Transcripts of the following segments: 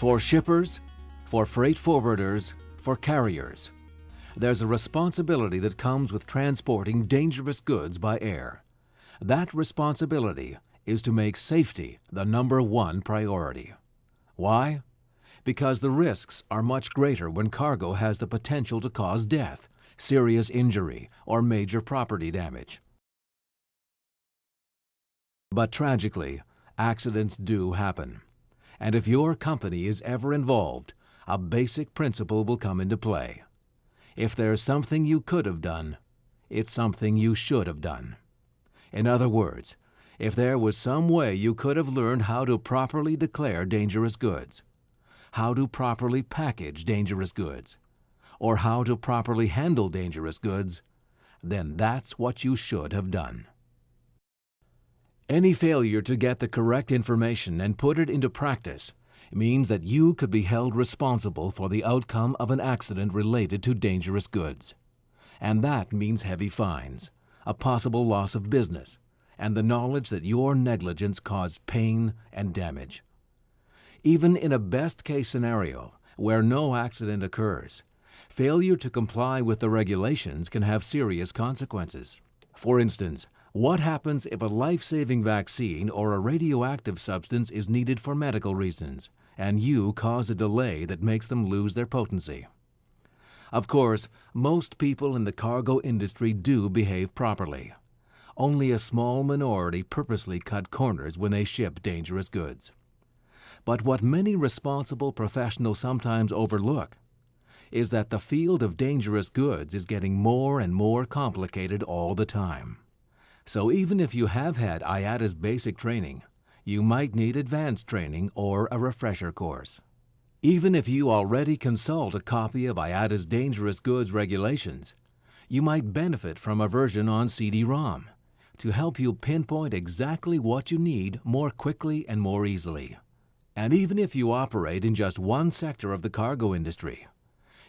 For shippers, for freight forwarders, for carriers, there's a responsibility that comes with transporting dangerous goods by air. That responsibility is to make safety the #1 priority. Why? Because the risks are much greater when cargo has the potential to cause death, serious injury, or major property damage. But tragically, accidents do happen. And if your company is ever involved, a basic principle will come into play. If there's something you could have done, it's something you should have done. In other words, if there was some way you could have learned how to properly declare dangerous goods, how to properly package dangerous goods, or how to properly handle dangerous goods, then that's what you should have done. Any failure to get the correct information and put it into practice means that you could be held responsible for the outcome of an accident related to dangerous goods. And that means heavy fines, a possible loss of business, and the knowledge that your negligence caused pain and damage. Even in a best-case scenario, where no accident occurs, failure to comply with the regulations can have serious consequences. For instance, what happens if a life-saving vaccine or a radioactive substance is needed for medical reasons, and you cause a delay that makes them lose their potency? Of course, most people in the cargo industry do behave properly. Only a small minority purposely cut corners when they ship dangerous goods. But what many responsible professionals sometimes overlook is that the field of dangerous goods is getting more and more complicated all the time. So even if you have had IATA's basic training, you might need advanced training or a refresher course. Even if you already consult a copy of IATA's dangerous goods regulations, you might benefit from a version on CD-ROM to help you pinpoint exactly what you need more quickly and more easily. And even if you operate in just one sector of the cargo industry,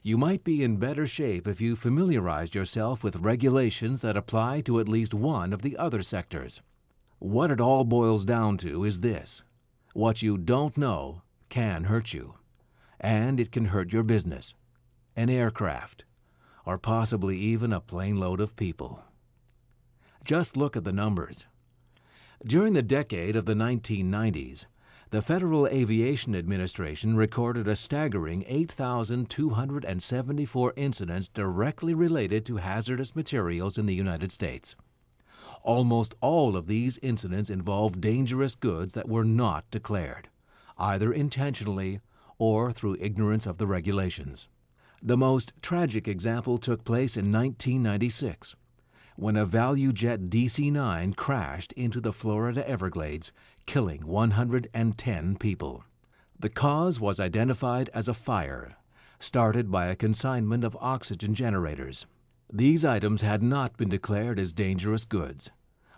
you might be in better shape if you familiarized yourself with regulations that apply to at least one of the other sectors. What it all boils down to is this: what you don't know can hurt you, and it can hurt your business, an aircraft, or possibly even a plane load of people. Just look at the numbers. During the decade of the 1990s, the Federal Aviation Administration recorded a staggering 8,274 incidents directly related to hazardous materials in the United States. Almost all of these incidents involved dangerous goods that were not declared, either intentionally or through ignorance of the regulations. The most tragic example took place in 1996, when a ValueJet DC-9 crashed into the Florida Everglades, killing 110 people. The cause was identified as a fire, started by a consignment of oxygen generators. These items had not been declared as dangerous goods,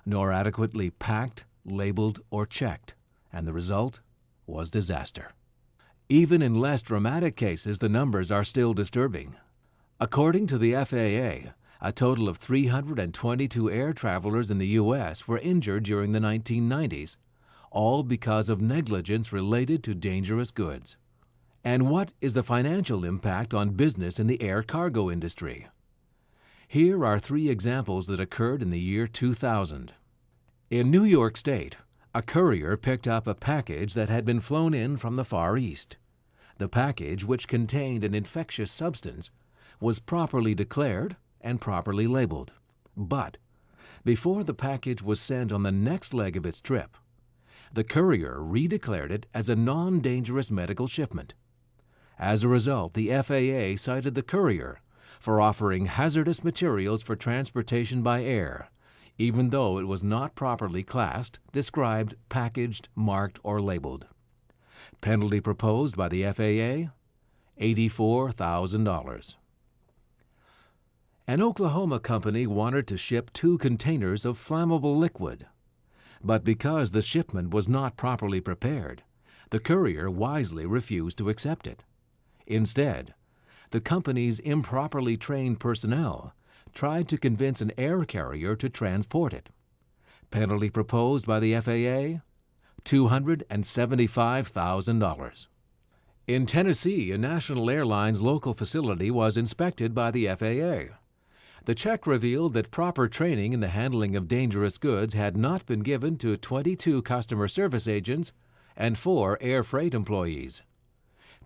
nor adequately packed, labeled, or checked, and the result was disaster. Even in less dramatic cases, the numbers are still disturbing. According to the FAA, a total of 322 air travelers in the U.S. were injured during the 1990s, all because of negligence related to dangerous goods. And what is the financial impact on business in the air cargo industry? Here are 3 examples that occurred in the year 2000. In New York State, a courier picked up a package that had been flown in from the Far East. The package, which contained an infectious substance, was properly declared and properly labeled. But before the package was sent on the next leg of its trip, the courier redeclared it as a non-dangerous medical shipment. As a result, the FAA cited the courier for offering hazardous materials for transportation by air, even though it was not properly classed, described, packaged, marked, or labeled. Penalty proposed by the FAA, $84,000. An Oklahoma company wanted to ship 2 containers of flammable liquid, but because the shipment was not properly prepared, the courier wisely refused to accept it. Instead, the company's improperly trained personnel tried to convince an air carrier to transport it. Penalty proposed by the FAA, $275,000. In Tennessee, a national airline's local facility was inspected by the FAA. The check revealed that proper training in the handling of dangerous goods had not been given to 22 customer service agents and 4 air freight employees.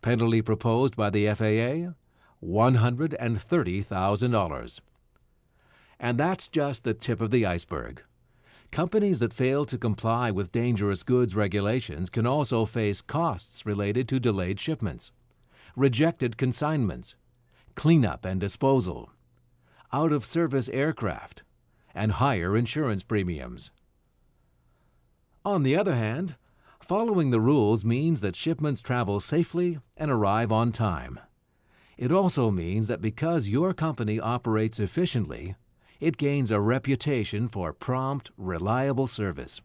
Penalty proposed by the FAA, $130,000. And that's just the tip of the iceberg. Companies that fail to comply with dangerous goods regulations can also face costs related to delayed shipments, rejected consignments, cleanup and disposal, out-of-service aircraft, and higher insurance premiums. On the other hand, following the rules means that shipments travel safely and arrive on time. It also means that because your company operates efficiently, it gains a reputation for prompt, reliable service.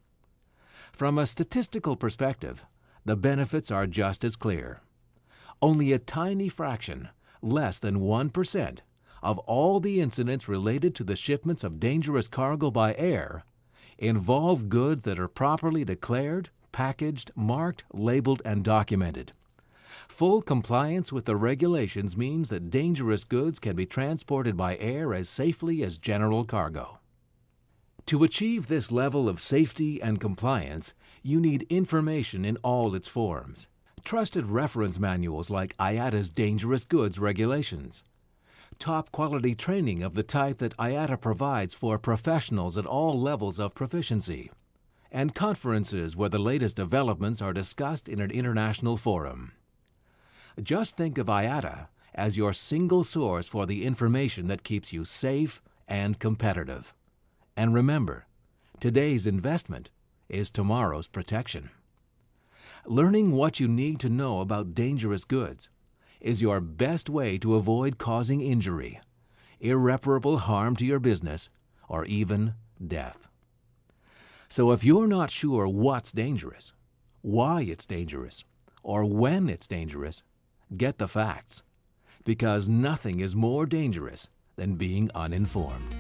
From a statistical perspective, the benefits are just as clear. Only a tiny fraction, less than 1%, of all the incidents related to the shipments of dangerous cargo by air involve goods that are properly declared, packaged, marked, labeled, and documented. Full compliance with the regulations means that dangerous goods can be transported by air as safely as general cargo. To achieve this level of safety and compliance, you need information in all its forms. Trusted reference manuals like IATA's Dangerous Goods Regulations. Top quality training of the type that IATA provides for professionals at all levels of proficiency. And conferences where the latest developments are discussed in an international forum. Just think of IATA as your single source for the information that keeps you safe and competitive. And remember, today's investment is tomorrow's protection. Learning what you need to know about dangerous goods is your best way to avoid causing injury, irreparable harm to your business, or even death. So if you're not sure what's dangerous, why it's dangerous, or when it's dangerous, get the facts, because nothing is more dangerous than being uninformed.